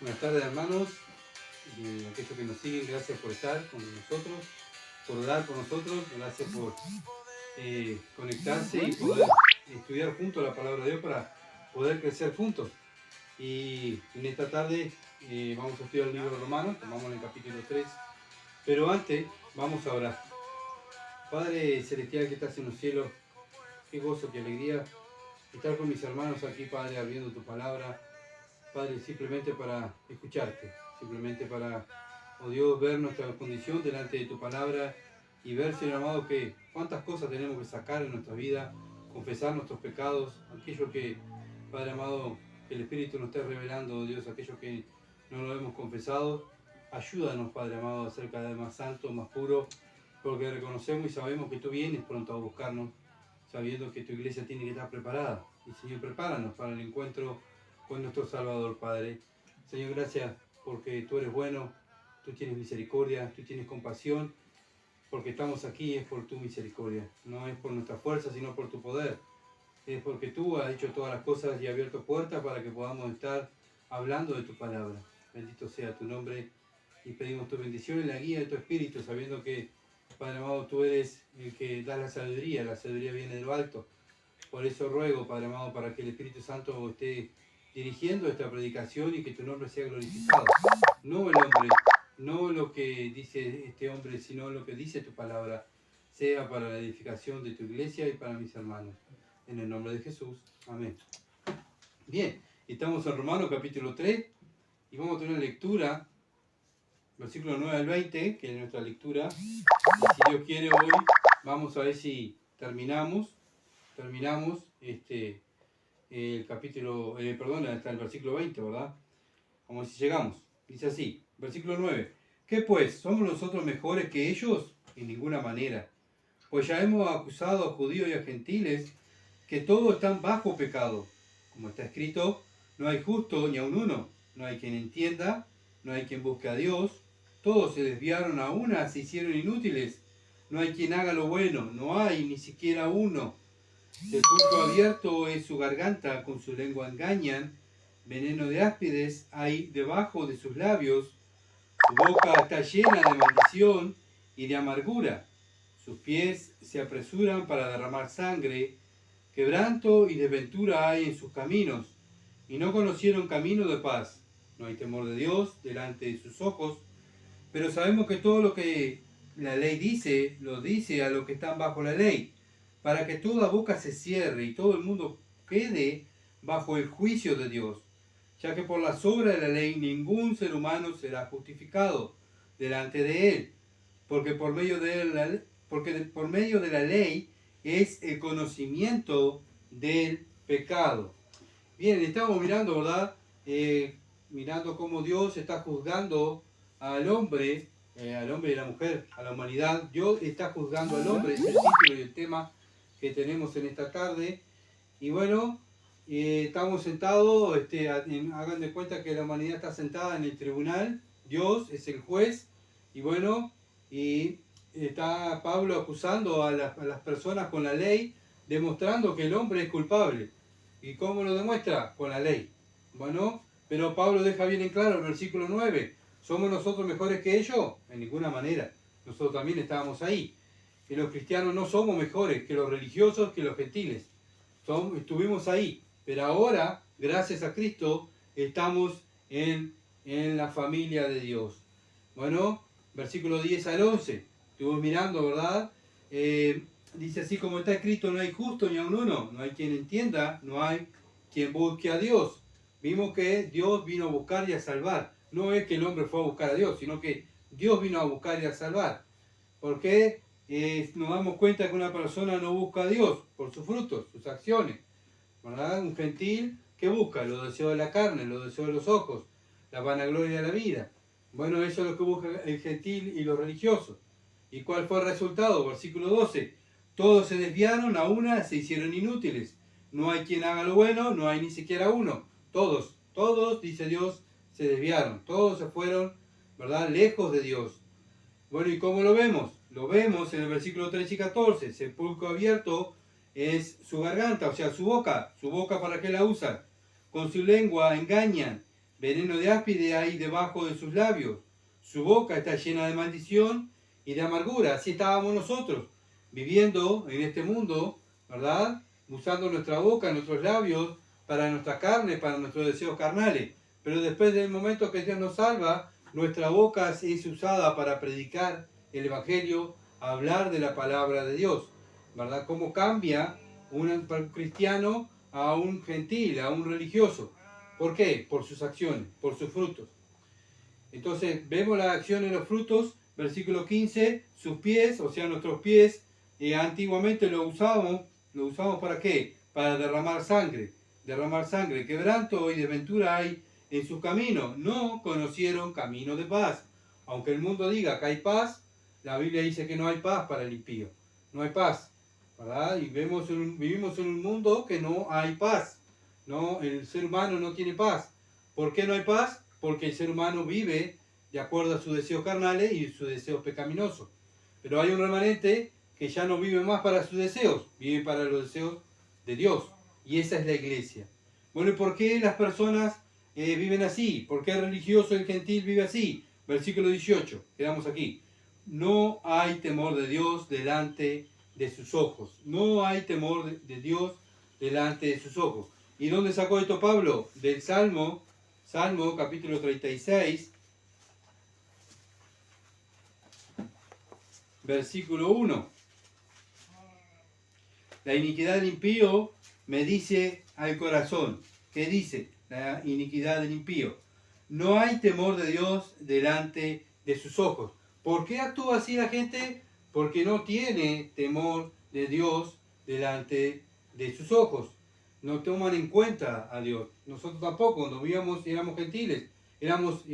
Buenas tardes, hermanos, aquellos que nos siguen, gracias por estar con nosotros, por orar por nosotros, gracias por conectarse y poder estudiar juntos la palabra de Dios para poder crecer juntos. Y en esta tarde vamos a estudiar el libro romano, tomamos en el capítulo 3, pero antes vamos a orar. Padre celestial que estás en los cielos, qué gozo, qué alegría estar con mis hermanos aquí, Padre, abriendo tu palabra. Padre, simplemente para escucharte, simplemente para, oh Dios, ver nuestra condición delante de tu palabra y ver, Señor amado, que cuántas cosas tenemos que sacar en nuestra vida, confesar nuestros pecados, aquello que, Padre amado, que el Espíritu nos esté revelando, oh Dios, aquello que no lo hemos confesado. Ayúdanos, Padre amado, a ser cada vez más santos, más puros, porque reconocemos y sabemos que tú vienes pronto a buscarnos, sabiendo que tu iglesia tiene que estar preparada. Y Señor, prepáranos para el encuentro con nuestro Salvador, Padre. Señor, gracias porque tú eres bueno, tú tienes misericordia, tú tienes compasión, porque estamos aquí es por tu misericordia, no es por nuestra fuerza, sino por tu poder. Es porque tú has hecho todas las cosas y abierto puertas para que podamos estar hablando de tu palabra. Bendito sea tu nombre y pedimos tu bendición en la guía de tu Espíritu, sabiendo que, Padre amado, tú eres el que da la sabiduría viene de lo alto. Por eso ruego, Padre amado, para que el Espíritu Santo esté dirigiendo esta predicación y que tu nombre sea glorificado. No el hombre, no lo que dice este hombre, sino lo que dice tu palabra, sea para la edificación de tu iglesia y para mis hermanos. En el nombre de Jesús. Amén. Bien, estamos en Romanos capítulo 3 y vamos a tener una lectura, versículo 9 al 20, que es nuestra lectura. Y si Dios quiere, hoy vamos a ver si terminamos el capítulo, hasta el versículo 20, ¿verdad? Como si llegamos. Dice así, versículo 9. ¿Qué pues? ¿Somos nosotros mejores que ellos? En ninguna manera. Pues ya hemos acusado a judíos y a gentiles que todos están bajo pecado. Como está escrito, no hay justo ni aun uno, no hay quien entienda, no hay quien busque a Dios, todos se desviaron a una, se hicieron inútiles, no hay quien haga lo bueno, no hay ni siquiera uno. Sepulcro abierto es su garganta, con su lengua engañan, veneno de áspides hay debajo de sus labios, su boca está llena de maldición y de amargura, sus pies se apresuran para derramar sangre, quebranto y desventura hay en sus caminos, y no conocieron camino de paz. No hay temor de Dios delante de sus ojos, pero sabemos que todo lo que la ley dice, lo dice a los que están bajo la ley, para que toda boca se cierre y todo el mundo quede bajo el juicio de Dios, ya que por las obras de la ley ningún ser humano será justificado delante de él, porque por medio de la ley es el conocimiento del pecado. Bien, estamos mirando, ¿verdad? Mirando cómo Dios está juzgando al hombre y a la mujer, a la humanidad. Dios está juzgando al hombre, es el título y el tema que tenemos en esta tarde. Y bueno, estamos sentados, hagan de cuenta que la humanidad está sentada en el tribunal, Dios es el juez, y bueno, y está Pablo acusando a las personas con la ley, demostrando que el hombre es culpable. ¿Y cómo lo demuestra? Con la ley. Bueno, pero Pablo deja bien en claro el versículo 9, ¿somos nosotros mejores que ellos? En ninguna manera, nosotros también estábamos ahí. Y los cristianos no somos mejores que los religiosos, que los gentiles. Estuvimos ahí, pero ahora, gracias a Cristo, estamos en la familia de Dios. Bueno, versículo 10 al 11, estuvimos mirando, ¿verdad? Dice así como está escrito, no hay justo ni aun uno, no hay quien entienda, no hay quien busque a Dios. Vimos que Dios vino a buscar y a salvar. No es que el hombre fue a buscar a Dios, sino que Dios vino a buscar y a salvar. ¿Por qué? Nos damos cuenta que una persona no busca a Dios por sus frutos, sus acciones, ¿verdad? Un gentil que busca los deseos de la carne, los deseos de los ojos, la vanagloria de la vida. Bueno, eso es lo que busca el gentil y los religiosos. ¿Y cuál fue el resultado? Versículo 12. Todos se desviaron, a una se hicieron inútiles. No hay quien haga lo bueno, no hay ni siquiera uno. Todos, dice Dios, se desviaron. Todos se fueron, ¿verdad? Lejos de Dios. Bueno, ¿y cómo lo vemos? Lo vemos en el versículo 13 y 14. Sepulcro abierto es su garganta, o sea, su boca. ¿Su boca para qué la usan? Con su lengua engañan. veneno de áspide hay debajo de sus labios. Su boca está llena de maldición y de amargura. Así estábamos nosotros, viviendo en este mundo, ¿verdad? Usando nuestra boca, nuestros labios, para nuestra carne, para nuestros deseos carnales. Pero después del momento que Dios nos salva, nuestra boca es usada para predicar el Evangelio, hablar de la palabra de Dios, ¿verdad? ¿Cómo cambia un cristiano a un gentil, a un religioso? ¿Por qué? Por sus acciones, por sus frutos. Entonces, vemos la acción en los frutos, versículo 15, sus pies, o sea, nuestros pies, antiguamente lo usábamos ¿para qué? Para derramar sangre, quebranto y desventura hay en sus caminos, no conocieron camino de paz. Aunque el mundo diga que hay paz, la Biblia dice que no hay paz para el impío, no hay paz, ¿verdad? Y vivimos en un mundo que no hay paz, ¿no? El ser humano no tiene paz. ¿Por qué no hay paz? Porque el ser humano vive de acuerdo a sus deseos carnales y sus deseos pecaminosos. Pero hay un remanente que ya no vive más para sus deseos, vive para los deseos de Dios. Y esa es la iglesia. Bueno, ¿y por qué las personas viven así? ¿Por qué el religioso, el gentil vive así? Versículo 18, quedamos aquí. No hay temor de Dios delante de sus ojos. No hay temor de Dios delante de sus ojos. ¿Y dónde sacó esto Pablo? Del Salmo capítulo 36, versículo 1. La iniquidad del impío me dice al corazón. ¿Qué dice la iniquidad del impío? No hay temor de Dios delante de sus ojos. ¿Por qué actúa así la gente? Porque no tiene temor de Dios delante de sus ojos. No toman en cuenta a Dios. Nosotros tampoco, cuando vivíamos, éramos gentiles. Éramos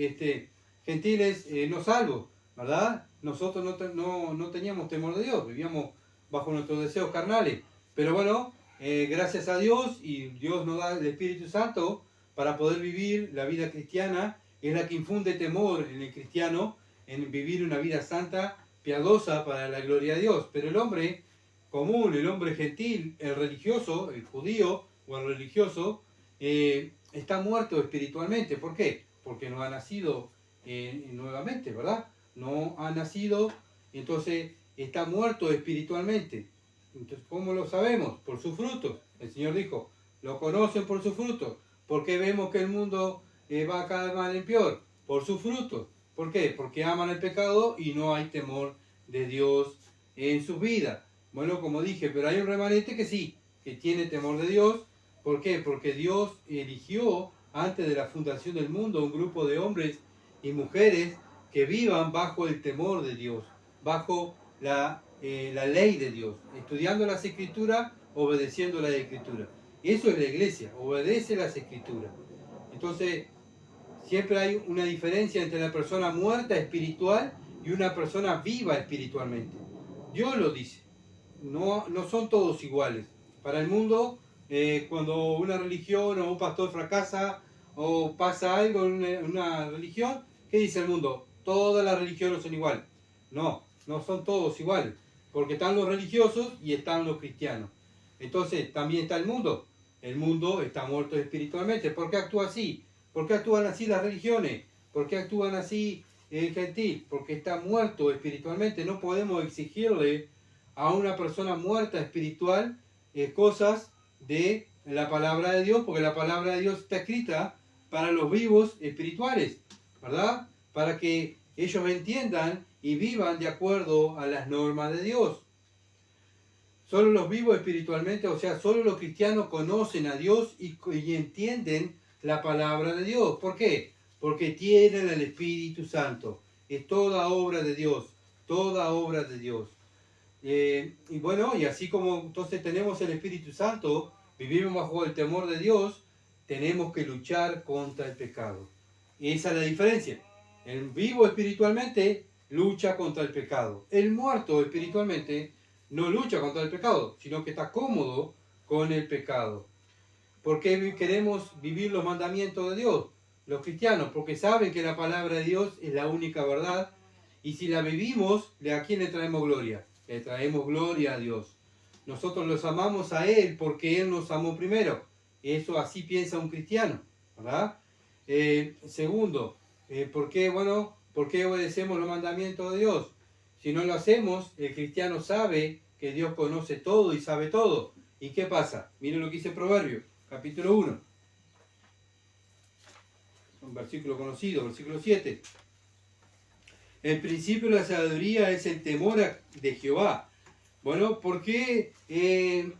gentiles no salvos, ¿verdad? Nosotros no teníamos temor de Dios. Vivíamos bajo nuestros deseos carnales. Pero bueno, gracias a Dios, y Dios nos da el Espíritu Santo para poder vivir la vida cristiana, es la que infunde temor en el cristiano, en vivir una vida santa, piadosa para la gloria de Dios. Pero el hombre común, el hombre gentil, el religioso, el judío o el religioso, está muerto espiritualmente. ¿Por qué? Porque no ha nacido nuevamente, ¿verdad? No ha nacido, entonces está muerto espiritualmente. Entonces, ¿cómo lo sabemos? Por sus frutos. El Señor dijo, lo conocen por sus frutos. ¿Por qué vemos que el mundo va cada vez más en peor? Por sus frutos. ¿Por qué? Porque aman el pecado y no hay temor de Dios en sus vidas. Bueno, como dije, pero hay un remanente que sí, que tiene temor de Dios. ¿Por qué? Porque Dios eligió antes de la fundación del mundo un grupo de hombres y mujeres que vivan bajo el temor de Dios, bajo la ley de Dios, estudiando las Escrituras, obedeciendo las Escrituras. Y eso es la iglesia, obedece las Escrituras. Entonces, siempre hay una diferencia entre la persona muerta espiritual y una persona viva espiritualmente. Dios lo dice, no son todos iguales. Para el mundo, cuando una religión o un pastor fracasa o pasa algo en una religión, ¿qué dice el mundo? Todas las religiones son iguales. No son todos iguales, porque están los religiosos y están los cristianos. Entonces, también está el mundo. El mundo está muerto espiritualmente. ¿Por qué actúa así? ¿Por qué actúan así las religiones? ¿Por qué actúan así el gentil? Porque está muerto espiritualmente. No podemos exigirle a una persona muerta espiritual cosas de la palabra de Dios, porque la palabra de Dios está escrita para los vivos espirituales, ¿verdad? Para que ellos entiendan y vivan de acuerdo a las normas de Dios. Solo los vivos espiritualmente, o sea, solo los cristianos conocen a Dios y entienden la palabra de Dios. ¿Por qué? Porque tienen el Espíritu Santo. Es toda obra de Dios, toda obra de Dios. Y bueno, y así como entonces tenemos el Espíritu Santo, vivimos bajo el temor de Dios, tenemos que luchar contra el pecado. Esa es la diferencia. El vivo espiritualmente lucha contra el pecado. El muerto espiritualmente no lucha contra el pecado, sino que está cómodo con el pecado. ¿Por qué queremos vivir los mandamientos de Dios? Los cristianos, porque saben que la palabra de Dios es la única verdad, y si la vivimos, ¿a quién le traemos gloria? Le traemos gloria a Dios. Nosotros los amamos a Él porque Él nos amó primero. Eso así piensa un cristiano, ¿verdad? Segundo, ¿por qué obedecemos los mandamientos de Dios? Si no lo hacemos, el cristiano sabe que Dios conoce todo y sabe todo. ¿Y qué pasa? Miren lo que dice Proverbios, capítulo 1. Un versículo conocido, versículo 7. El principio de la sabiduría es el temor de Jehová. Bueno, ¿por qué el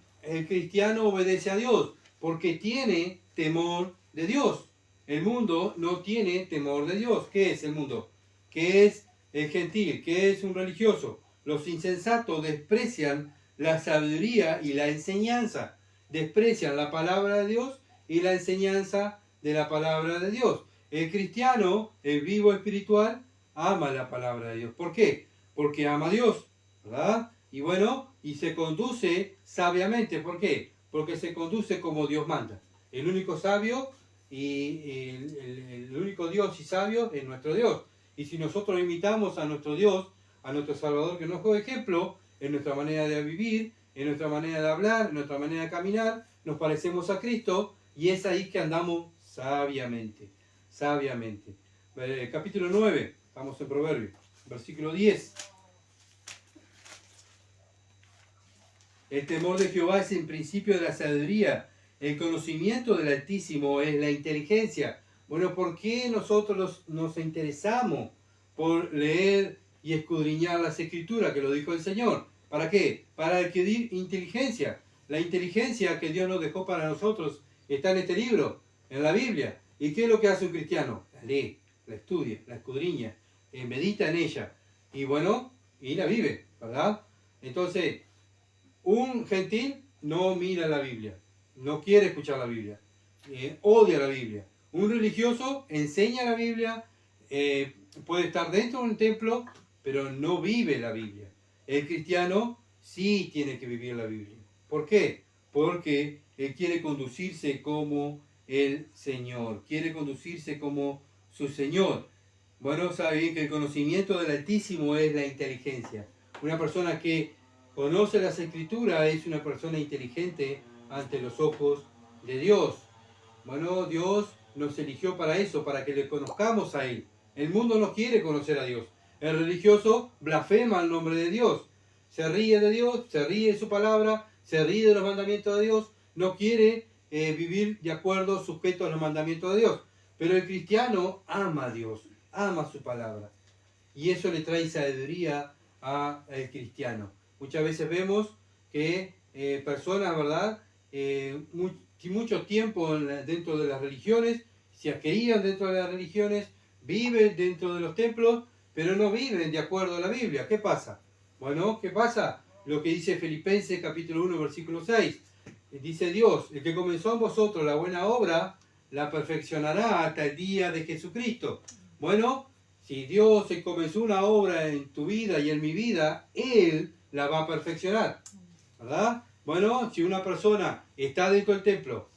cristiano obedece a Dios? Porque tiene temor de Dios. El mundo no tiene temor de Dios. ¿Qué es el mundo? ¿Qué es el gentil? ¿Qué es un religioso? Los insensatos desprecian la sabiduría y la enseñanza. Desprecian la palabra de Dios y la enseñanza de la palabra de Dios. El cristiano, el vivo espiritual, ama la palabra de Dios. ¿Por qué? Porque ama a Dios, ¿verdad? Y bueno, y se conduce sabiamente. ¿Por qué? Porque se conduce como Dios manda. El único sabio y el único Dios y sabio es nuestro Dios. Y si nosotros imitamos a nuestro Dios, a nuestro Salvador que nos fue ejemplo, en nuestra manera de vivir, en nuestra manera de hablar, en nuestra manera de caminar, nos parecemos a Cristo y es ahí que andamos sabiamente. Sabiamente. Capítulo 9, estamos en Proverbios, versículo 10. El temor de Jehová es el principio de la sabiduría. El conocimiento del Altísimo es la inteligencia. Bueno, ¿por qué nosotros nos interesamos por leer y escudriñar las Escrituras, que lo dijo el Señor? ¿Para qué? Para adquirir inteligencia. La inteligencia que Dios nos dejó para nosotros está en este libro, en la Biblia. ¿Y qué es lo que hace un cristiano? La lee, la estudia, la escudriña, medita en ella. Y bueno, y la vive, ¿verdad? Entonces, un gentil no mira la Biblia, no quiere escuchar la Biblia, odia la Biblia. Un religioso enseña la Biblia, puede estar dentro de un templo, pero no vive la Biblia. El cristiano sí tiene que vivir la Biblia. ¿Por qué? Porque él quiere conducirse como el Señor, quiere conducirse como su Señor. Bueno, sabe bien que el conocimiento del Altísimo es la inteligencia. Una persona que conoce las Escrituras es una persona inteligente ante los ojos de Dios. Bueno, Dios nos eligió para eso, para que le conozcamos a Él. El mundo no quiere conocer a Dios. El religioso blasfema el nombre de Dios. Se ríe de Dios, se ríe de su palabra, se ríe de los mandamientos de Dios. No quiere vivir de acuerdo, sujeto a los mandamientos de Dios. Pero el cristiano ama a Dios, ama su palabra. Y eso le trae sabiduría al cristiano. Muchas veces vemos que personas, ¿verdad? Mucho tiempo dentro de las religiones, se creían dentro de las religiones, viven dentro de los templos, pero no viven de acuerdo a la Biblia. ¿Qué pasa? Bueno, ¿qué pasa? Lo que dice Filipenses capítulo 1, versículo 6. Dice Dios, el que comenzó en vosotros la buena obra, la perfeccionará hasta el día de Jesucristo. Bueno, si Dios comenzó una obra en tu vida y en mi vida, Él la va a perfeccionar, ¿verdad? Bueno, si una persona está dentro del templo,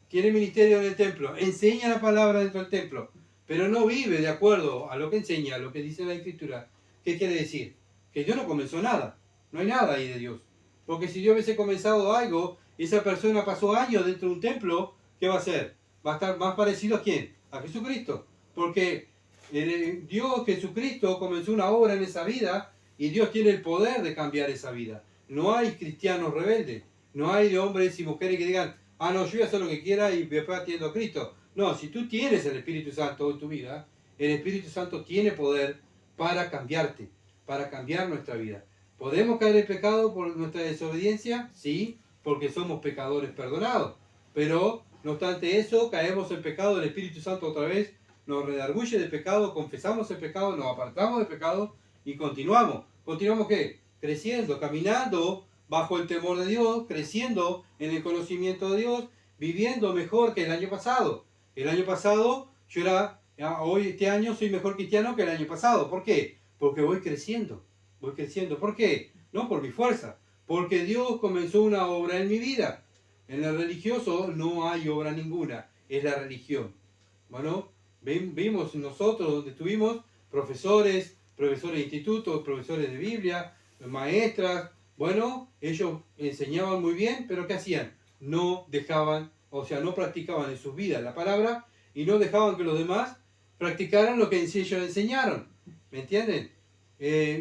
tiene ministerio en el templo, enseña la palabra dentro del templo, pero no vive de acuerdo a lo que enseña, a lo que dice la Escritura, ¿qué quiere decir? Que Dios no comenzó nada, no hay nada ahí de Dios. Porque si Dios hubiese comenzado algo, y esa persona pasó años dentro de un templo, ¿qué va a hacer? Va a estar más parecido a ¿quién? A Jesucristo. Porque Dios, Jesucristo, comenzó una obra en esa vida y Dios tiene el poder de cambiar esa vida. No hay cristianos rebeldes, no hay de hombres y mujeres que digan, ah, no, yo voy a hacer lo que quiera y después atiendo a Cristo. No, si tú tienes el Espíritu Santo en tu vida, el Espíritu Santo tiene poder para cambiarte, para cambiar nuestra vida. ¿Podemos caer en pecado por nuestra desobediencia? Sí, porque somos pecadores perdonados. Pero, no obstante eso, caemos en pecado, el Espíritu Santo otra vez nos redarguye del pecado, confesamos el pecado, nos apartamos del pecado y continuamos. ¿Continuamos qué? Creciendo, caminando bajo el temor de Dios, creciendo en el conocimiento de Dios, viviendo mejor que el año pasado. El año pasado hoy este año soy mejor cristiano que el año pasado. ¿Por qué? Porque voy creciendo. Voy creciendo. ¿Por qué? No por mi fuerza. Porque Dios comenzó una obra en mi vida. En el religioso no hay obra ninguna. Es la religión. Bueno, vimos nosotros donde estuvimos profesores de instituto, profesores de Biblia, maestras. Bueno, ellos enseñaban muy bien, pero ¿qué hacían? No dejaban, o sea, no practicaban en sus vidas la palabra y no dejaban que los demás practicaran lo que ellos enseñaron. ¿Me entienden?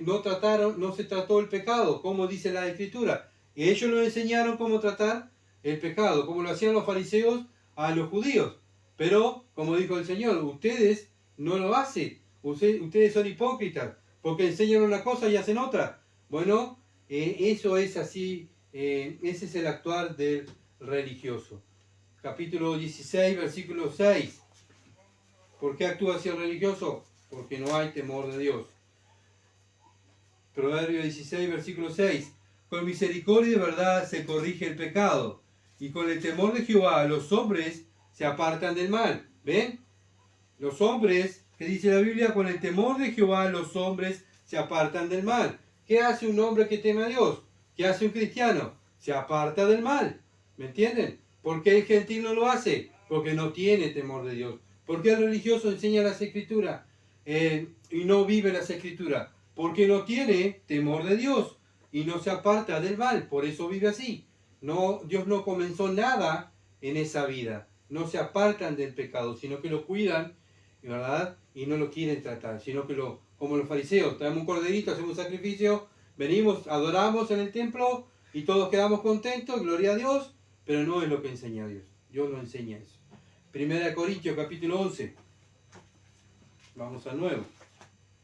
No se trató el pecado, como dice la Escritura. Y ellos nos enseñaron cómo tratar el pecado, como lo hacían los fariseos a los judíos. Pero, como dijo el Señor, ustedes no lo hacen. Ustedes son hipócritas, porque enseñan una cosa y hacen otra. Bueno, eso es así, ese es el actuar del religioso. Capítulo 16, versículo 6. ¿Por qué actúa así el religioso? Porque no hay temor de Dios. Proverbio 16, versículo 6. Con misericordia y verdad se corrige el pecado, y con el temor de Jehová los hombres se apartan del mal. ¿Ven? Los hombres, que dice la Biblia, con el temor de Jehová los hombres se apartan del mal. ¿Qué hace un hombre que teme a Dios? ¿Qué hace un cristiano? Se aparta del mal. ¿Me entienden? ¿Por qué el gentil no lo hace? Porque no tiene temor de Dios. ¿Por qué el religioso enseña las Escrituras y no vive las Escrituras? Porque no tiene temor de Dios y no se aparta del mal. Por eso vive así. No, Dios no comenzó nada en esa vida. No se apartan del pecado, sino que lo cuidan, ¿verdad? Y no lo quieren tratar, sino que como los fariseos, traemos un corderito, hacemos un sacrificio, venimos, adoramos en el templo y todos quedamos contentos, gloria a Dios, pero no es lo que enseña Dios. Dios no enseña eso. Primera de Corintios, capítulo 11. Vamos al nuevo.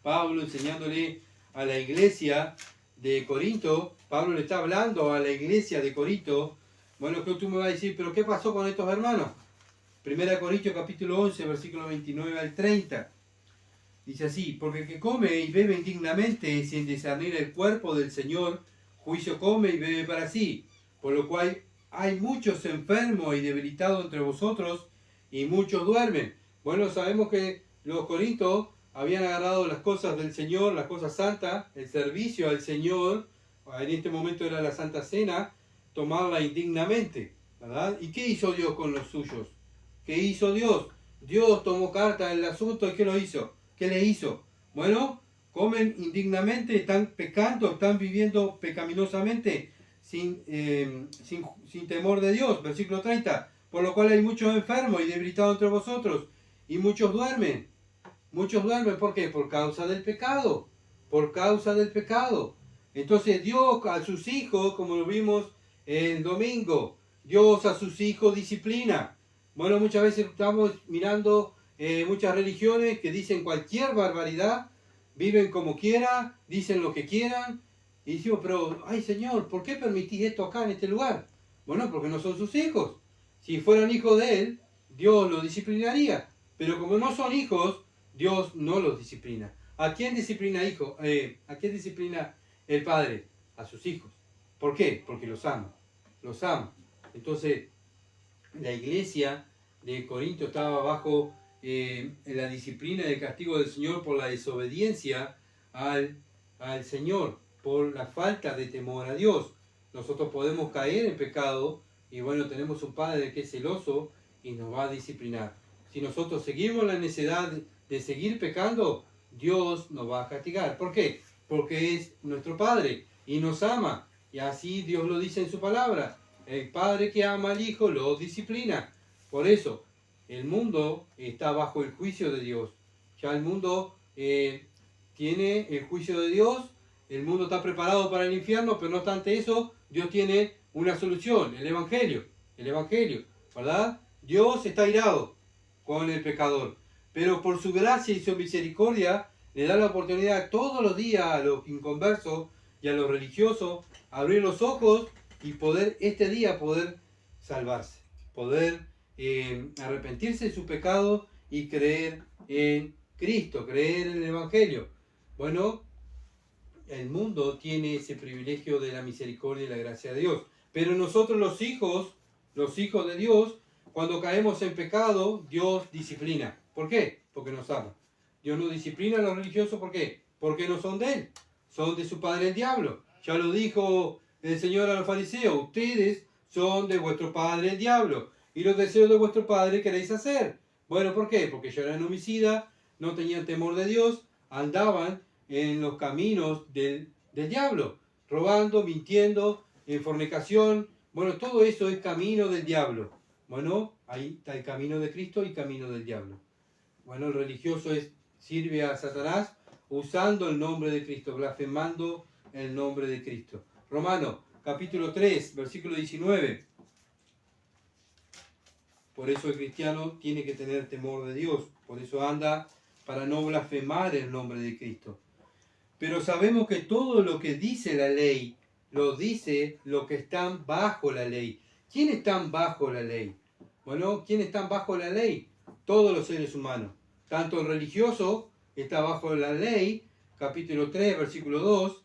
Pablo enseñándole a la iglesia de Corinto. Pablo le está hablando a la iglesia de Corinto. Bueno, que tú me vas a decir, pero ¿qué pasó con estos hermanos? Primera de Corintios, capítulo 11, versículo 29 al 30. Dice así: porque el que come y bebe indignamente sin discernir el cuerpo del Señor, juicio come y bebe para sí. Por lo cual hay muchos enfermos y debilitados entre vosotros, y muchos duermen. Bueno, sabemos que los corintios habían agarrado las cosas del Señor, las cosas santas, el servicio al Señor, en este momento era la Santa Cena, tomarla indignamente, ¿verdad? ¿Y qué hizo Dios con los suyos? ¿Qué hizo Dios? Dios tomó carta en el asunto y ¿qué lo hizo? ¿Qué le hizo? Bueno, comen indignamente, están pecando, están viviendo pecaminosamente, sin temor de Dios. Versículo 30. Por lo cual hay muchos enfermos y debilitados entre vosotros, y muchos duermen. Muchos duermen, ¿por qué? Por causa del pecado. Por causa del pecado. Entonces Dios a sus hijos, como lo vimos el domingo, Dios a sus hijos disciplina. Bueno, muchas veces estamos mirando muchas religiones que dicen cualquier barbaridad, viven como quieran, dicen lo que quieran, y decimos, pero, ay Señor, ¿por qué permitís esto acá en este lugar? Bueno, porque no son sus hijos. Si fueran hijos de Él, Dios los disciplinaría. Pero como no son hijos, Dios no los disciplina. ¿A quién disciplina ¿A quién disciplina el Padre? A sus hijos. ¿Por qué? Porque los ama. Los ama. Entonces, la iglesia de Corinto estaba bajo la disciplina y el castigo del Señor por la desobediencia al Señor, por la falta de temor a Dios. Nosotros podemos caer en pecado y bueno, tenemos un Padre que es celoso y nos va a disciplinar. Si nosotros seguimos la necesidad de seguir pecando, Dios nos va a castigar. ¿Por qué? Porque es nuestro Padre y nos ama. Y así Dios lo dice en su palabra. El Padre que ama al Hijo lo disciplina. Por eso, el mundo está bajo el juicio de Dios. Ya el mundo tiene el juicio de Dios. El mundo está preparado para el infierno, pero no obstante eso, Dios tiene una solución, el Evangelio. El Evangelio, ¿verdad? Dios está airado con el pecador, pero por su gracia y su misericordia le da la oportunidad todos los días a los inconversos y a los religiosos abrir los ojos y este día poder salvarse, poder arrepentirse de su pecado y creer en Cristo, creer en el Evangelio. Bueno, el mundo tiene ese privilegio de la misericordia y la gracia de Dios, pero nosotros los hijos de Dios, cuando caemos en pecado, Dios disciplina. ¿Por qué? Porque nos ama. Dios no disciplina a los religiosos, ¿por qué? Porque no son de Él, son de su padre el diablo. Ya lo dijo el Señor a los fariseos: ustedes son de vuestro padre el diablo, y los deseos de vuestro padre queréis hacer. Bueno, ¿por qué? Porque ellos eran homicidas, no tenían temor de Dios, andaban en los caminos del diablo, robando, mintiendo, en fornicación. Bueno, todo eso es camino del diablo. Bueno, ahí está el camino de Cristo y camino del diablo. Bueno, el religioso sirve a Satanás usando el nombre de Cristo, blasfemando el nombre de Cristo. Romanos, capítulo 3, versículo 19. Por eso el cristiano tiene que tener temor de Dios. Por eso anda para no blasfemar el nombre de Cristo. Pero sabemos que todo lo que dice la ley, lo dice los que están bajo la ley. ¿Quiénes están bajo la ley? Bueno, ¿quiénes están bajo la ley? Todos los seres humanos. Tanto el religioso está bajo la ley, capítulo 3, versículo 2,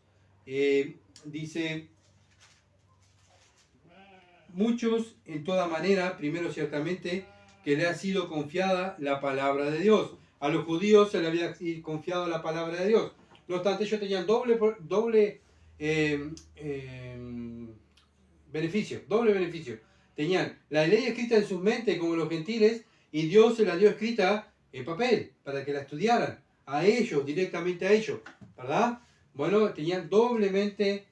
dice, muchos en toda manera, primero ciertamente, que le ha sido confiada la palabra de Dios. A los judíos se le había confiado la palabra de Dios. No obstante, ellos tenían doble beneficio. Tenían la ley escrita en sus mentes como los gentiles y Dios se la dio escrita en papel para que la estudiaran a ellos, directamente a ellos, ¿verdad? Bueno, tenían doblemente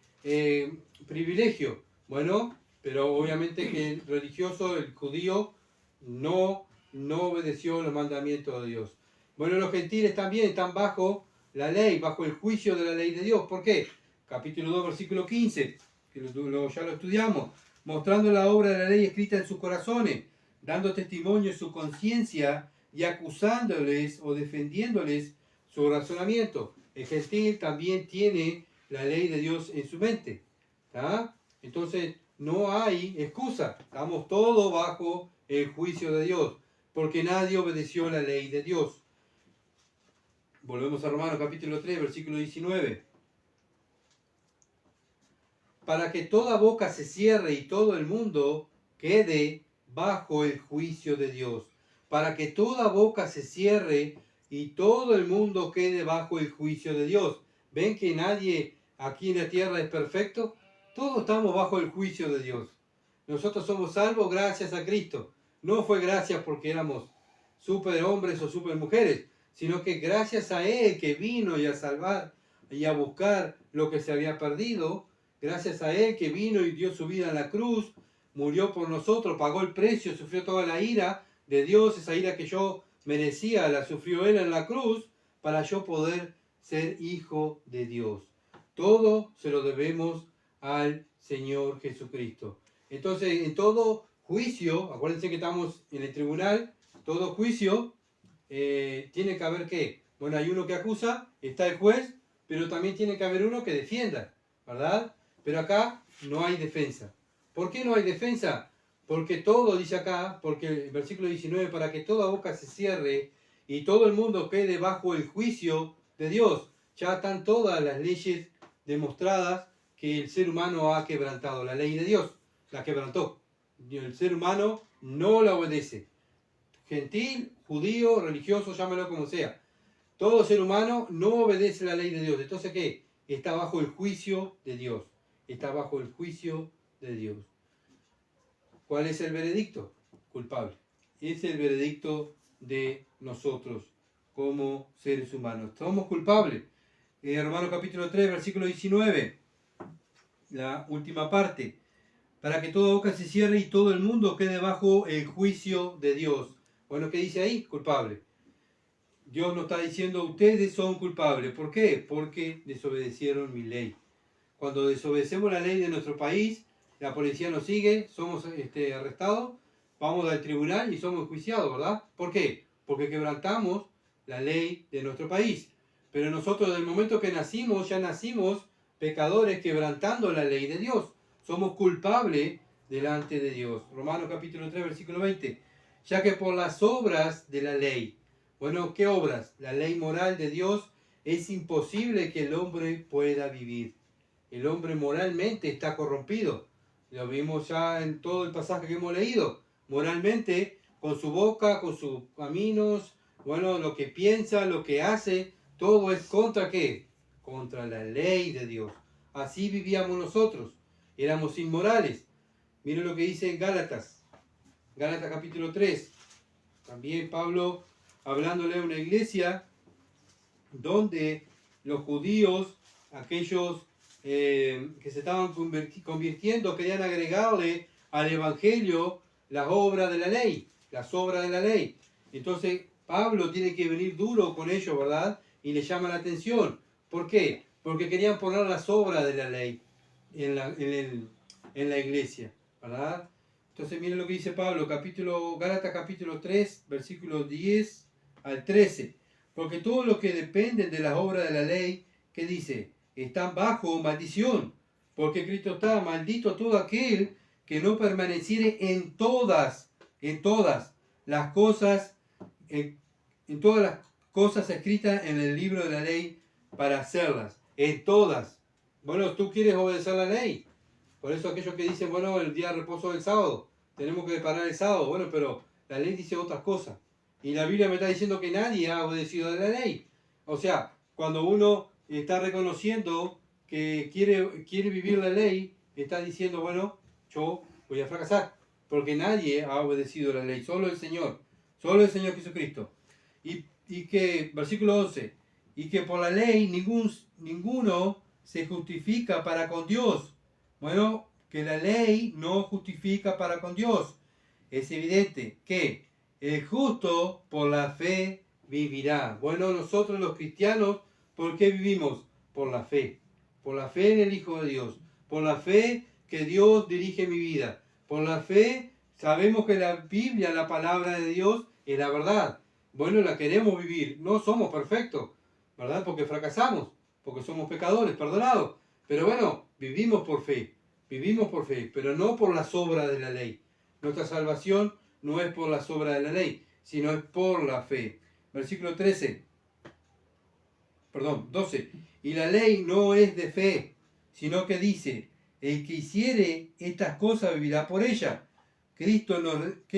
privilegio. Bueno, pero obviamente que el religioso, el judío, no obedeció los mandamientos de Dios. Bueno, los gentiles también están bajo la ley, bajo el juicio de la ley de Dios. ¿Por qué? Capítulo 2, versículo 15, que ya lo estudiamos, mostrando la obra de la ley escrita en sus corazones, dando testimonio en su conciencia y acusándoles o defendiéndoles su razonamiento. El gentil también tiene la ley de Dios en su mente. ¿Tá? Entonces, no hay excusa. Estamos todos bajo el juicio de Dios, porque nadie obedeció la ley de Dios. Volvemos a Romanos capítulo 3, versículo 19. Para que toda boca se cierre y todo el mundo quede bajo el juicio de Dios. Para que toda boca se cierre y todo el mundo quede bajo el juicio de Dios. ¿Ven que nadie aquí en la tierra es perfecto? Todos estamos bajo el juicio de Dios. Nosotros somos salvos gracias a Cristo. No fue gracias porque éramos superhombres o supermujeres, sino que gracias a Él que vino y a salvar y a buscar lo que se había perdido, gracias a Él que vino y dio su vida en la cruz, murió por nosotros, pagó el precio, sufrió toda la ira de Dios, esa ira que yo merecía, la sufrió Él en la cruz, para yo poder ser hijo de Dios. Todo se lo debemos al Señor Jesucristo. Entonces, en todo juicio, acuérdense que estamos en el tribunal, todo juicio tiene que haber ¿qué? Bueno, hay uno que acusa, está el juez, pero también tiene que haber uno que defienda, ¿verdad? Pero acá no hay defensa. ¿Por qué no hay defensa? Porque todo, dice acá, porque el versículo 19, para que toda boca se cierre y todo el mundo quede bajo el juicio de Dios. Ya están todas las leyes demostradas que el ser humano ha quebrantado. La ley de Dios la quebrantó. El ser humano no la obedece. Gentil, judío, religioso, llámalo como sea. Todo ser humano no obedece la ley de Dios. Entonces, ¿qué? Está bajo el juicio de Dios. Está bajo el juicio de Dios. ¿Cuál es el veredicto? Culpable. Es el veredicto de nosotros como seres humanos. Somos culpables. Romanos capítulo 3, versículo 19. La última parte. Para que toda boca se cierre y todo el mundo quede bajo el juicio de Dios. Bueno, ¿qué dice ahí? Culpable. Dios nos está diciendo, ustedes son culpables. ¿Por qué? Porque desobedecieron mi ley. Cuando desobedecemos la ley de nuestro país, la policía nos sigue, somos arrestados, vamos al tribunal y somos enjuiciados, ¿verdad? ¿Por qué? Porque quebrantamos la ley de nuestro país. Pero nosotros, desde el momento que nacimos, ya nacimos pecadores quebrantando la ley de Dios. Somos culpables delante de Dios. Romanos capítulo 3, versículo 20. Ya que por las obras de la ley, bueno, ¿qué obras? La ley moral de Dios, es imposible que el hombre pueda vivir. El hombre moralmente está corrompido. Lo vimos ya en todo el pasaje que hemos leído. Moralmente, con su boca, con sus caminos, bueno, lo que piensa, lo que hace, todo es contra ¿qué? Contra la ley de Dios. Así vivíamos nosotros. Éramos inmorales. Miren lo que dice en Gálatas. Gálatas capítulo 3. También Pablo hablándole a una iglesia donde los judíos, aquellos que se estaban convirtiendo, querían agregarle al evangelio las obras de la ley, las obras de la ley. Entonces Pablo tiene que venir duro con ellos, ¿verdad? Y le llama la atención. ¿Por qué? Porque querían poner las obras de la ley en la iglesia, ¿verdad? Entonces miren lo que dice Pablo, Gálatas capítulo 3, versículos 10 al 13. Porque todos los que dependen de las obras de la ley, ¿qué dice? Están bajo maldición. Porque Cristo está maldito todo aquel que no permaneciere en todas las cosas, en todas las cosas escritas en el libro de la ley para hacerlas. En todas. Bueno, tú quieres obedecer la ley. Por eso aquellos que dicen, bueno, el día de reposo del sábado, tenemos que parar el sábado. Bueno, pero la ley dice otras cosas. Y la Biblia me está diciendo que nadie ha obedecido de la ley. O sea, cuando uno está reconociendo que quiere vivir la ley, está diciendo, bueno, yo voy a fracasar. Porque nadie ha obedecido la ley, solo el Señor Jesucristo. Y que, versículo 11, y que por la ley ninguno se justifica para con Dios. Bueno, que la ley no justifica para con Dios. Es evidente que el justo por la fe vivirá. Bueno, nosotros los cristianos, ¿por qué vivimos? Por la fe. Por la fe en el Hijo de Dios. Por la fe que Dios dirige mi vida. Por la fe sabemos que la Biblia, la palabra de Dios, es la verdad. Bueno, la queremos vivir. No somos perfectos, ¿verdad? Porque fracasamos, porque somos pecadores, perdonados. Pero bueno, vivimos por fe, pero no por las obras de la ley. Nuestra salvación no es por las obras de la ley, sino es por la fe. Versículo 12. Y la ley no es de fe, sino que dice, el que hiciere estas cosas vivirá por ella. ¿Qué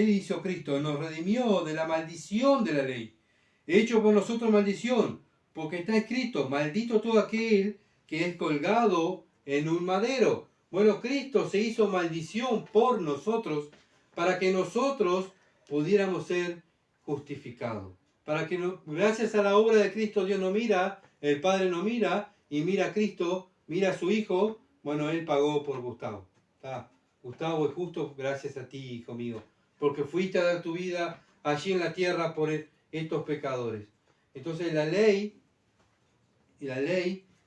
hizo Cristo? Nos redimió de la maldición de la ley. Hecho por nosotros maldición, porque está escrito, maldito todo aquel que es colgado en un madero. Bueno, Cristo se hizo maldición por nosotros para que nosotros pudiéramos ser justificados. Para que gracias a la obra de Cristo Dios no mira, el Padre no mira, y mira a Cristo, mira a su Hijo. Bueno, Él pagó por Gustavo. ¿Está? Gustavo es justo gracias a ti, hijo mío, porque fuiste a dar tu vida allí en la tierra por estos pecadores. Entonces la ley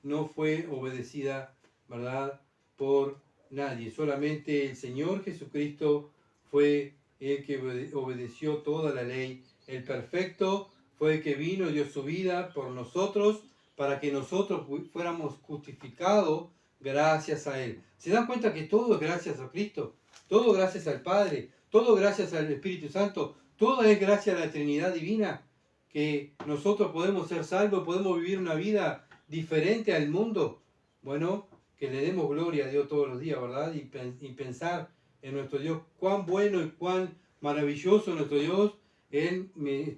no fue obedecida, ¿verdad?, por nadie. Solamente el Señor Jesucristo fue el que obedeció toda la ley. El perfecto fue el que vino y dio su vida por nosotros para que nosotros fuéramos justificados gracias a Él. ¿Se dan cuenta que todo es gracias a Cristo? Todo gracias al Padre, todo gracias al Espíritu Santo, todo es gracias a la Trinidad Divina, que nosotros podemos ser salvos, podemos vivir una vida diferente al mundo. Bueno, que le demos gloria a Dios todos los días, ¿verdad? Y pensar en nuestro Dios, cuán bueno y cuán maravilloso nuestro Dios en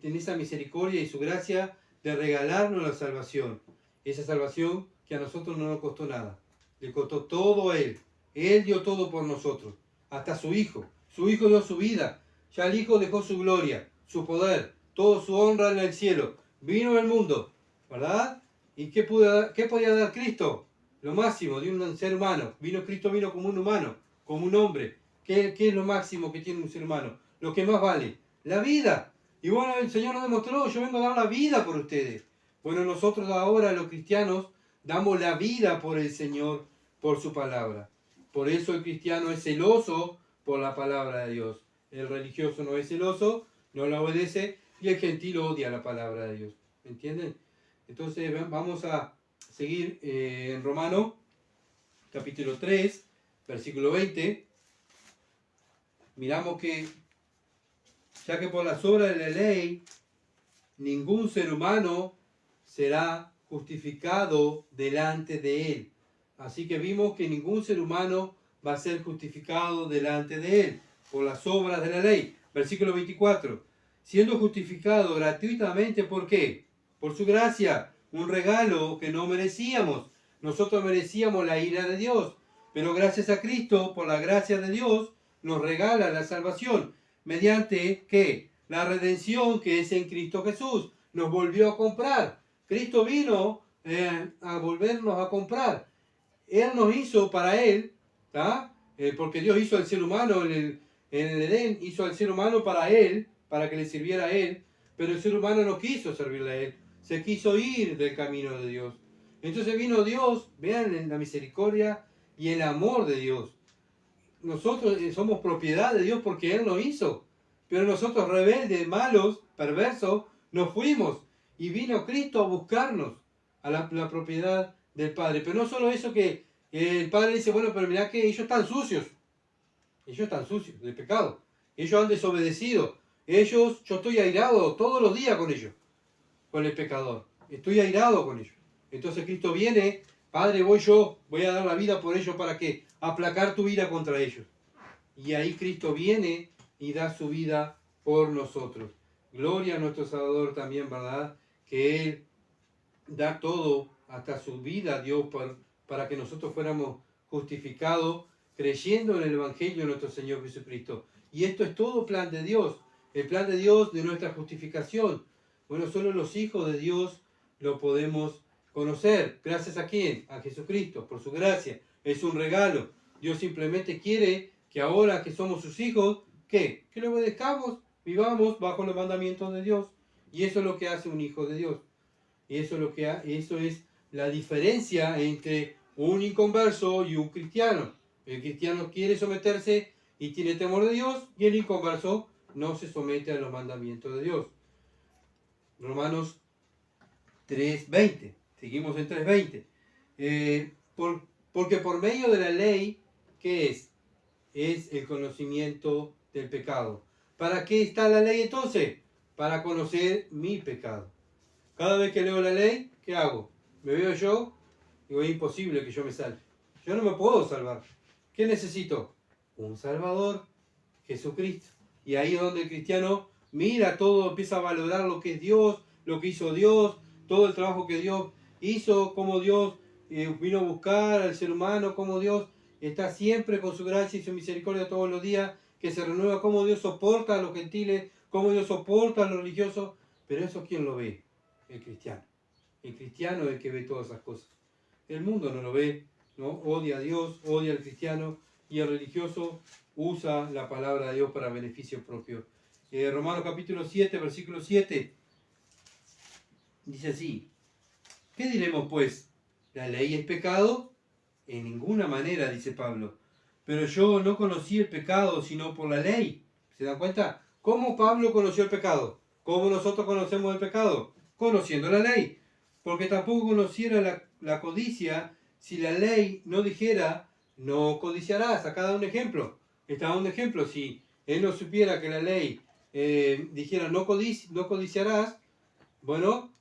esa misericordia y su gracia de regalarnos la salvación. Esa salvación que a nosotros no nos costó nada. Le costó todo a Él. Él dio todo por nosotros. Hasta su Hijo. Su Hijo dio su vida. Ya el Hijo dejó su gloria, su poder, toda su honra en el cielo. Vino al mundo, ¿verdad? ¿Y qué podía dar Cristo? Lo máximo de un ser humano. Cristo vino como un humano, como un hombre. ¿Qué es lo máximo que tiene un ser humano? Lo que más vale. La vida. Y bueno, el Señor nos demostró, yo vengo a dar la vida por ustedes. Bueno, nosotros ahora los cristianos damos la vida por el Señor, por su palabra. Por eso el cristiano es celoso por la palabra de Dios. El religioso no es celoso, no la obedece, y el gentil odia la palabra de Dios. ¿Me entienden? Entonces vamos a seguir en Romano, capítulo 3, versículo 20. Miramos que, ya que por las obras de la ley, ningún ser humano será justificado delante de Él. Así que vimos que ningún ser humano va a ser justificado delante de Él por las obras de la ley. Versículo 24. Siendo justificado gratuitamente, ¿por qué? Por su gracia, un regalo que no merecíamos. Nosotros merecíamos la ira de Dios, pero gracias a Cristo, por la gracia de Dios, nos regala la salvación. ¿Mediante qué? La redención que es en Cristo Jesús. Nos volvió a comprar. Cristo vino a volvernos a comprar. Él nos hizo para Él, ¿tá? Porque Dios hizo al ser humano En el Edén hizo al ser humano para él, para que le sirviera a él, pero el ser humano no quiso servirle a él, se quiso ir del camino de Dios. Entonces vino Dios, vean en la misericordia y el amor de Dios. Nosotros somos propiedad de Dios porque Él lo hizo, pero nosotros rebeldes, malos, perversos, nos fuimos y vino Cristo a buscarnos a la propiedad del Padre. Pero no solo eso, que el Padre dice, bueno, pero mirá que ellos están sucios de pecado, ellos han desobedecido, yo estoy airado todos los días con ellos, con el pecador, estoy airado con ellos. Entonces Cristo viene, Padre, voy a dar la vida por ellos para que aplacar tu ira contra ellos. Y ahí Cristo viene y da su vida por nosotros. Gloria a nuestro Salvador también, ¿verdad? Que Él da todo, hasta su vida dio para que nosotros fuéramos justificados creyendo en el Evangelio de nuestro Señor Jesucristo. Y esto es todo plan de Dios, el plan de Dios de nuestra justificación. Bueno, solo los hijos de Dios lo podemos conocer. ¿Gracias a quién? A Jesucristo, por su gracia. Es un regalo. Dios simplemente quiere que ahora que somos sus hijos, ¿qué? Que lo obedezcamos, vivamos bajo los mandamientos de Dios. Y eso es lo que hace un hijo de Dios. Y eso es la diferencia entre un inconverso y un cristiano. El cristiano quiere someterse y tiene temor de Dios, y el inconverso no se somete a los mandamientos de Dios. Romanos 3:20. Seguimos en 3:20. Porque por medio de la ley, ¿qué es? Es el conocimiento del pecado. ¿Para qué está la ley entonces? Para conocer mi pecado. Cada vez que leo la ley, ¿qué hago? Me veo yo, digo, es imposible que yo me salve. Yo no me puedo salvar. ¿Qué necesito? Un Salvador, Jesucristo. Y ahí es donde el cristiano mira todo, empieza a valorar lo que es Dios, lo que hizo Dios, todo el trabajo que Dios hizo, cómo Dios vino a buscar al ser humano, cómo Dios está siempre con su gracia y su misericordia todos los días, que se renueva, cómo Dios soporta a los gentiles, cómo Dios soporta a los religiosos. Pero eso, ¿quién lo ve? El cristiano. El cristiano es el que ve todas esas cosas. El mundo no lo ve, ¿no? Odia a Dios, odia al cristiano, y el religioso usa la palabra de Dios para beneficio propio. Romanos capítulo 7, versículo 7, dice así: ¿qué diremos pues? ¿La ley es pecado? En ninguna manera, dice Pablo. Pero yo no conocí el pecado sino por la ley. ¿Se dan cuenta? ¿Cómo Pablo conoció el pecado? ¿Cómo nosotros conocemos el pecado? Conociendo la ley. Porque tampoco conociera la codicia si la ley no dijera, no codiciarás. Acá da un ejemplo. Está un ejemplo. Si él no supiera que la ley dijera, no codiciarás, bueno,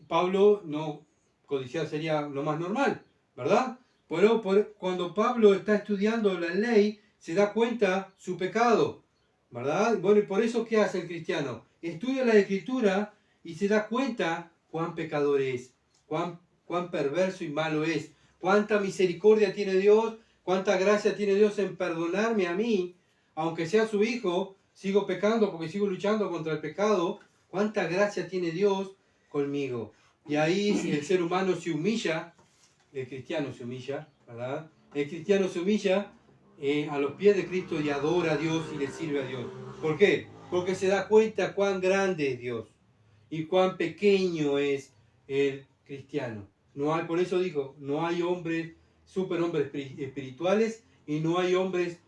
Pablo no codiciar sería lo más normal, ¿verdad? Pero cuando Pablo está estudiando la ley, se da cuenta su pecado, ¿verdad? Bueno, y por eso, ¿qué hace el cristiano? Estudia la Escritura y se da cuenta cuán pecador es, cuán perverso y malo es, cuánta misericordia tiene Dios, cuánta gracia tiene Dios en perdonarme a mí, aunque sea su hijo, sigo pecando porque sigo luchando contra el pecado. Cuánta gracia tiene Dios conmigo. Y ahí el ser humano se humilla, el cristiano se humilla, ¿verdad? El cristiano se humilla a los pies de Cristo y adora a Dios y le sirve a Dios. ¿Por qué? Porque se da cuenta cuán grande es Dios y cuán pequeño es el cristiano. Por eso dijo, no hay hombres, superhombres espirituales, y no hay hombres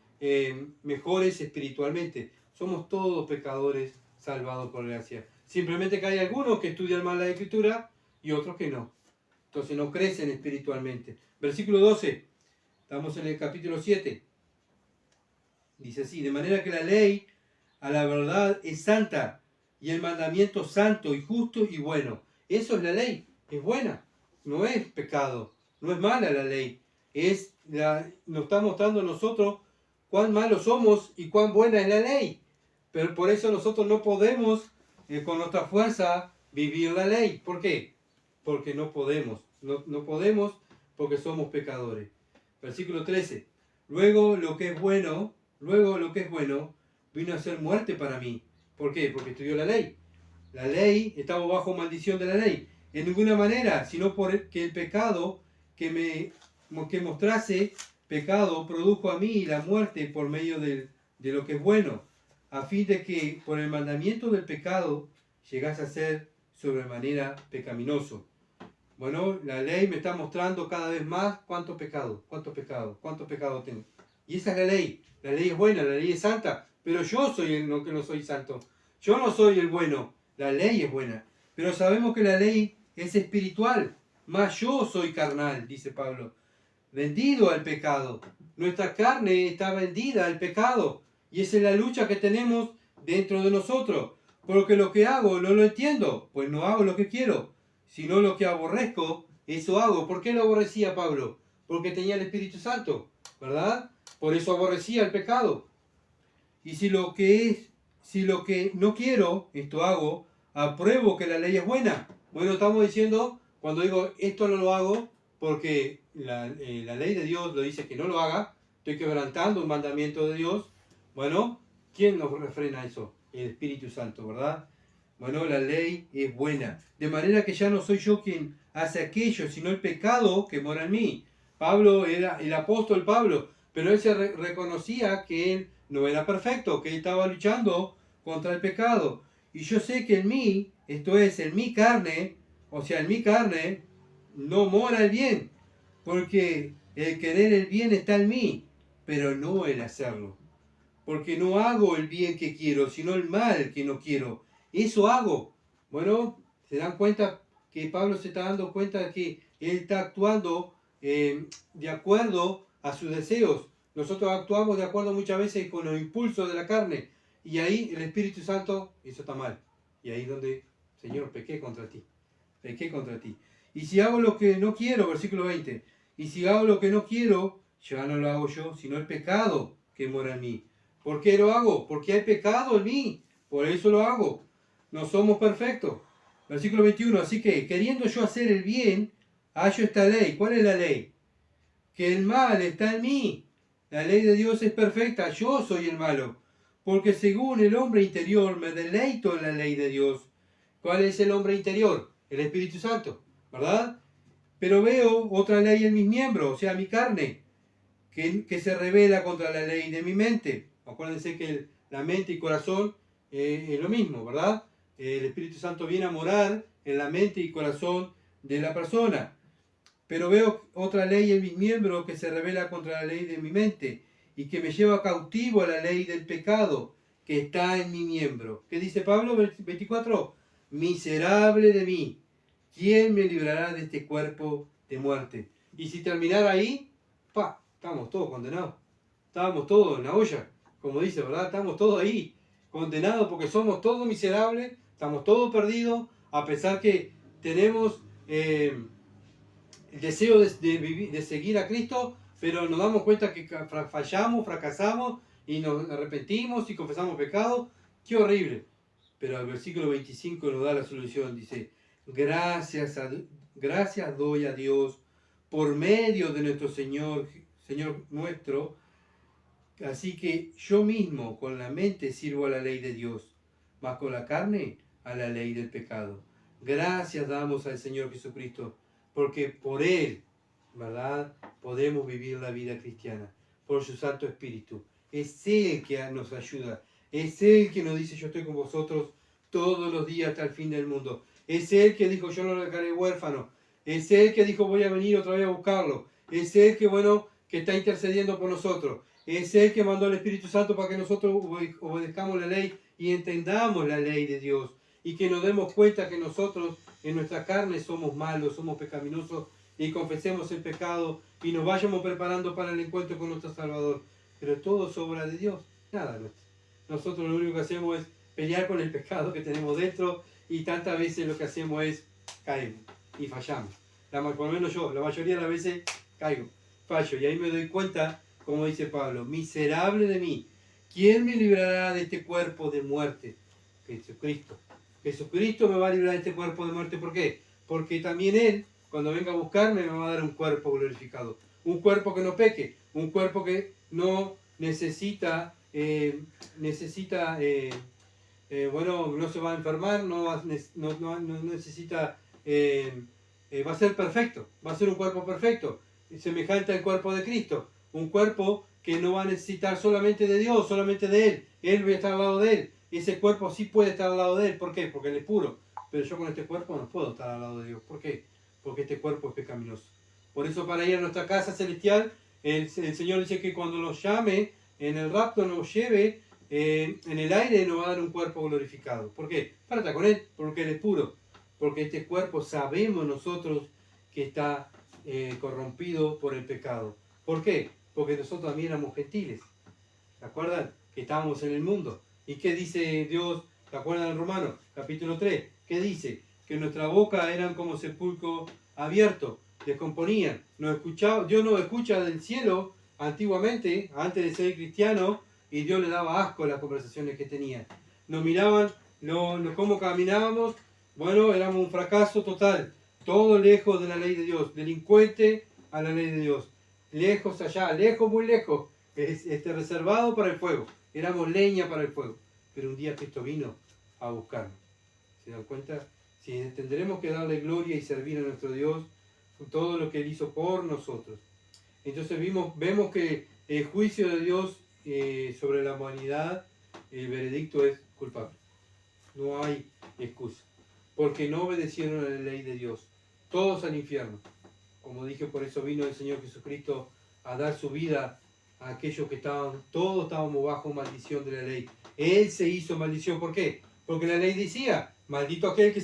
mejores espiritualmente. Somos todos pecadores salvados por gracia. Simplemente que hay algunos que estudian mal la Escritura y otros que no. Entonces no crecen espiritualmente. Versículo 12. Estamos en el capítulo 7. Dice así: de manera que la ley a la verdad es santa, y el mandamiento santo y justo y bueno. Eso es la ley. Es buena. No es pecado. No es mala la ley. Nos está mostrando a nosotros cuán malos somos y cuán buena es la ley. Pero por eso nosotros no podemos con nuestra fuerza vivir la ley. ¿Por qué? Porque no podemos. No podemos porque somos pecadores. Versículo 13. Luego lo que es bueno vino a ser muerte para mí. ¿Por qué? Porque estudió la ley. La ley, estaba bajo maldición de la ley. En ninguna manera, sino porque el pecado que mostrase pecado produjo a mí la muerte por medio del de lo que es bueno, a fin de que por el mandamiento del pecado llegás a ser sobremanera pecaminoso. Bueno, la ley me está mostrando cada vez más cuánto pecado tengo. Y esa es la ley es buena, la ley es santa, pero yo soy el que no soy santo. Yo no soy el bueno, la ley es buena. Pero sabemos que la ley es espiritual, más yo soy carnal, dice Pablo, vendido al pecado. Nuestra carne está vendida al pecado. Y esa es la lucha que tenemos dentro de nosotros. Porque lo que hago no lo entiendo, pues no hago lo que quiero, sino lo que aborrezco, eso hago. ¿Por qué lo aborrecía Pablo? Porque tenía el Espíritu Santo, ¿verdad? Por eso aborrecía el pecado. Y si lo que no quiero, esto hago, apruebo que la ley es buena. Bueno, estamos diciendo, cuando digo esto no lo hago, porque la ley de Dios lo dice que no lo haga, estoy quebrantando un mandamiento de Dios. Bueno, ¿quién nos refrena eso? El Espíritu Santo, ¿verdad? Bueno, la ley es buena. De manera que ya no soy yo quien hace aquello, sino el pecado que mora en mí. Pablo era el apóstol Pablo, pero él se reconocía que él no era perfecto, que él estaba luchando contra el pecado. Y yo sé que en mí, esto es, en mi carne, o sea, en mi carne, no mora el bien, porque el querer el bien está en mí, pero no el hacerlo. Porque no hago el bien que quiero, sino el mal que no quiero. Eso hago. Bueno, se dan cuenta que Pablo se está dando cuenta de que él está actuando de acuerdo a sus deseos. Nosotros actuamos de acuerdo muchas veces con los impulsos de la carne. Y ahí el Espíritu Santo, eso está mal. Y ahí es donde, Señor, pequé contra ti. Pequé contra ti. Y si hago lo que no quiero, versículo 20. Y si hago lo que no quiero, ya no lo hago yo, sino el pecado que mora en mí. ¿Por qué lo hago? Porque hay pecado en mí. Por eso lo hago. No somos perfectos. Versículo 21. Así que, queriendo yo hacer el bien, hallo esta ley. ¿Cuál es la ley? Que el mal está en mí. La ley de Dios es perfecta. Yo soy el malo. Porque según el hombre interior me deleito en la ley de Dios. ¿Cuál es el hombre interior? El Espíritu Santo, ¿verdad? Pero veo otra ley en mis miembros, o sea, mi carne, que se revela contra la ley de mi mente. Acuérdense que la mente y corazón es lo mismo, ¿verdad? El Espíritu Santo viene a morar en la mente y corazón de la persona. Pero veo otra ley en mis miembros que se revela contra la ley de mi mente y que me lleva cautivo a la ley del pecado que está en mi miembro. ¿Qué dice Pablo? 24. Miserable de mí, ¿quién me librará de este cuerpo de muerte? Y si terminara ahí, estamos todos condenados. Estábamos todos en la olla, como dice, ¿verdad? Estamos todos ahí, condenados porque somos todos miserables, estamos todos perdidos, a pesar que tenemos el deseo de seguir a Cristo, pero nos damos cuenta que fallamos, fracasamos y nos arrepentimos y confesamos pecado. ¡Qué horrible! Pero el versículo 25 nos da la solución, dice, gracias doy a Dios por medio de nuestro Señor nuestro. Así que yo mismo con la mente sirvo a la ley de Dios, mas con la carne a la ley del pecado. Gracias damos al Señor Jesucristo, porque por Él, ¿verdad?, podemos vivir la vida cristiana, por su Santo Espíritu. Es Él que nos ayuda, es Él que nos dice, yo estoy con vosotros todos los días hasta el fin del mundo. Es Él que dijo, yo no lo dejaré huérfano. Es Él que dijo, voy a venir otra vez a buscarlo. Es Él que, que está intercediendo por nosotros. Es Él que mandó al Espíritu Santo para que nosotros obedezcamos la ley y entendamos la ley de Dios. Y que nos demos cuenta que nosotros en nuestra carne somos malos, somos pecaminosos y confesemos el pecado y nos vayamos preparando para el encuentro con nuestro Salvador. Pero todo es obra de Dios, nada nuestro. Nosotros lo único que hacemos es pelear con el pecado que tenemos dentro y tantas veces lo que hacemos es caemos y fallamos. Por lo menos yo, la mayoría de las veces caigo, fallo y ahí me doy cuenta, como dice Pablo, miserable de mí, ¿quién me librará de este cuerpo de muerte? Jesucristo. Jesucristo me va a librar de este cuerpo de muerte. ¿Por qué? Porque también Él, cuando venga a buscarme, me va a dar un cuerpo glorificado. Un cuerpo que no peque, un cuerpo que no necesita, no se va a enfermar, no necesita, va a ser perfecto, va a ser un cuerpo perfecto, semejante al cuerpo de Cristo. Un cuerpo que no va a necesitar solamente de Dios, solamente de Él. Él va a estar al lado de Él. Ese cuerpo sí puede estar al lado de Él. ¿Por qué? Porque Él es puro. Pero yo con este cuerpo no puedo estar al lado de Dios. ¿Por qué? Porque este cuerpo es pecaminoso. Por eso para ir a nuestra casa celestial, el Señor dice que cuando nos llame, en el rapto nos lleve, en el aire nos va a dar un cuerpo glorificado. ¿Por qué? Para estar con Él, porque Él es puro. Porque este cuerpo sabemos nosotros que está corrompido por el pecado. ¿Por qué? Porque nosotros también éramos gentiles. ¿Se acuerdan? Que estábamos en el mundo. ¿Y qué dice Dios? ¿Se acuerdan en Romanos? Capítulo 3. ¿Qué dice? Que nuestra boca eran como sepulcro abierto. Descomponían. Dios nos escucha del cielo antiguamente, antes de ser cristiano, y Dios le daba asco a las conversaciones que tenían. Nos miraban, cómo caminábamos. Bueno, éramos un fracaso total. Todo lejos de la ley de Dios. Delincuente a la ley de Dios. Lejos allá, lejos, muy lejos. Reservado para el fuego. Éramos leña para el fuego. Pero un día Cristo vino a buscarnos. ¿Se dan cuenta? Si tendremos que darle gloria y servir a nuestro Dios, todo lo que Él hizo por nosotros. Entonces vemos que el juicio de Dios sobre la humanidad, el veredicto es culpable. No hay excusa. Porque no obedecieron a la ley de Dios. Todos al infierno. Como dije, por eso vino el Señor Jesucristo a dar su vida a aquellos que todos estábamos bajo maldición de la ley. Él se hizo maldición. ¿Por qué? Porque la ley decía, maldito aquel que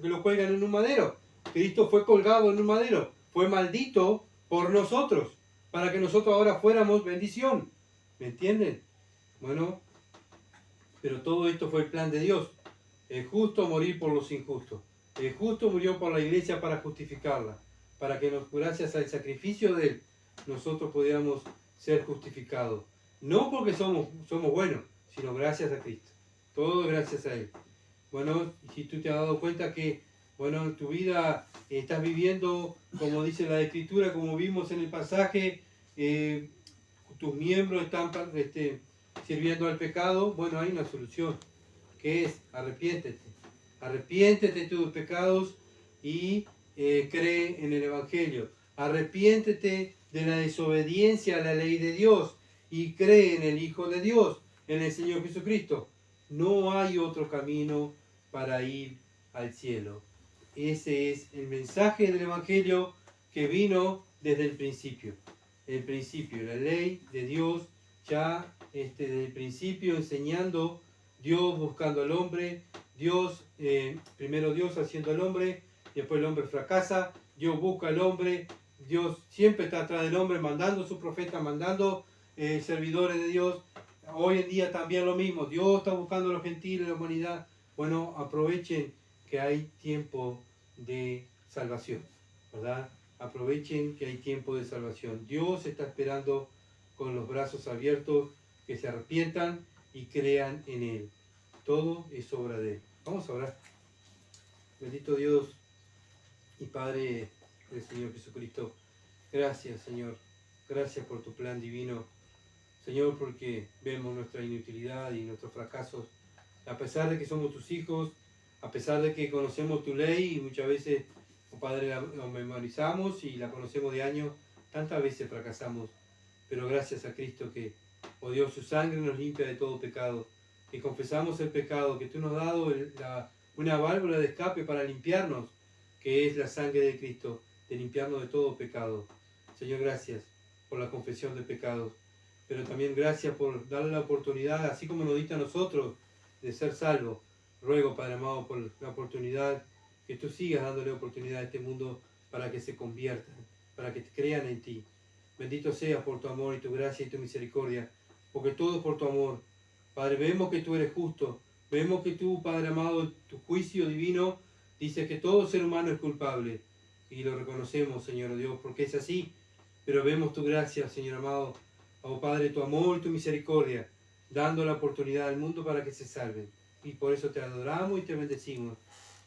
lo cuelgan en un madero. Cristo fue colgado en un madero. Fue maldito por nosotros, para que nosotros ahora fuéramos bendición. ¿Me entienden? Bueno, pero todo esto fue el plan de Dios. El justo morir por los injustos. El justo murió por la iglesia para justificarla, para que gracias al sacrificio de Él, nosotros pudiéramos ser justificados. No porque somos buenos, sino gracias a Cristo. Todo gracias a Él. Bueno, si tú te has dado cuenta que, bueno, en tu vida estás viviendo, como dice la Escritura, como vimos en el pasaje, tus miembros están sirviendo al pecado, bueno, hay una solución, que es arrepiéntete. Arrepiéntete de tus pecados y cree en el Evangelio. Arrepiéntete de la desobediencia a la ley de Dios y cree en el Hijo de Dios, en el Señor Jesucristo. No hay otro camino para ir al cielo. Ese es el mensaje del Evangelio que vino desde el principio. El principio, la ley de Dios, ya desde el principio enseñando, Dios buscando al hombre, primero Dios haciendo al hombre, después el hombre fracasa, Dios busca al hombre, Dios siempre está atrás del hombre, mandando a sus profetas, mandando servidores de Dios. Hoy en día también lo mismo, Dios está buscando a los gentiles, la humanidad. Bueno, aprovechen que hay tiempo de salvación, ¿verdad? Aprovechen que hay tiempo de salvación. Dios está esperando con los brazos abiertos que se arrepientan y crean en Él. Todo es obra de Él. Vamos a orar. Bendito Dios y Padre del Señor Jesucristo. Gracias, Señor. Gracias por tu plan divino. Señor, porque vemos nuestra inutilidad y nuestros fracasos. A pesar de que somos tus hijos, a pesar de que conocemos tu ley y muchas veces, oh Padre, la memorizamos y la conocemos de años, tantas veces fracasamos. Pero gracias a Cristo que, oh Dios, su sangre nos limpia de todo pecado. Que confesamos el pecado, que tú nos has dado una válvula de escape para limpiarnos, que es la sangre de Cristo, de limpiarnos de todo pecado. Señor, gracias por la confesión de pecados, pero también gracias por darle la oportunidad, así como nos diste a nosotros, de ser salvos. Ruego, Padre amado, por la oportunidad, que tú sigas dándole oportunidad a este mundo para que se conviertan, para que crean en ti. Bendito seas por tu amor y tu gracia y tu misericordia, porque todo es por tu amor. Padre, vemos que tú eres justo, vemos que tú, Padre amado, tu juicio divino dice que todo ser humano es culpable, y lo reconocemos, Señor Dios, porque es así, pero vemos tu gracia, Señor amado, oh Padre, tu amor y tu misericordia, dando la oportunidad al mundo para que se salven, y por eso te adoramos y te bendecimos,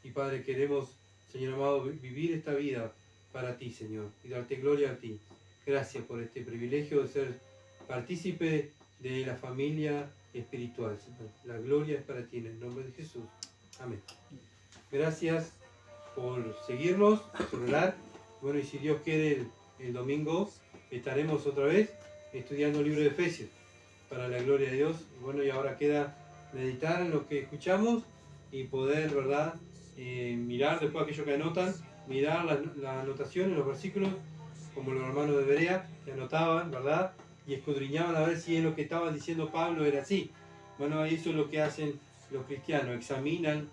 y Padre, queremos, Señor amado, vivir esta vida para ti, Señor, y darte gloria a ti. Gracias por este privilegio de ser partícipe de la familia espiritual, Señor. La gloria es para ti en el nombre de Jesús. Amén. Gracias por seguirnos, por orar. Bueno, y si Dios quiere, el domingo estaremos otra vez estudiando el libro de Efesios, para la gloria de Dios. Y bueno, y ahora queda meditar en lo que escuchamos y poder, ¿verdad? Mirar después aquellos que anotan, mirar las anotaciones, los versículos, como los hermanos de Berea, que anotaban, ¿verdad? Y escudriñaban a ver si es lo que estaba diciendo Pablo era así. Bueno, eso es lo que hacen los cristianos, examinan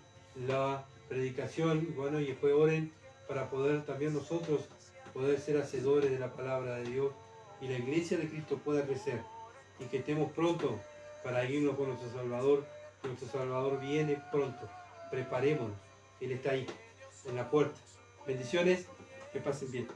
la predicación, bueno, y después oren para poder también nosotros poder ser hacedores de la palabra de Dios y la iglesia de Cristo pueda crecer y que estemos pronto para irnos con nuestro Salvador. Nuestro Salvador viene pronto. Preparémonos. Él está ahí, en la puerta. Bendiciones, que pasen bien.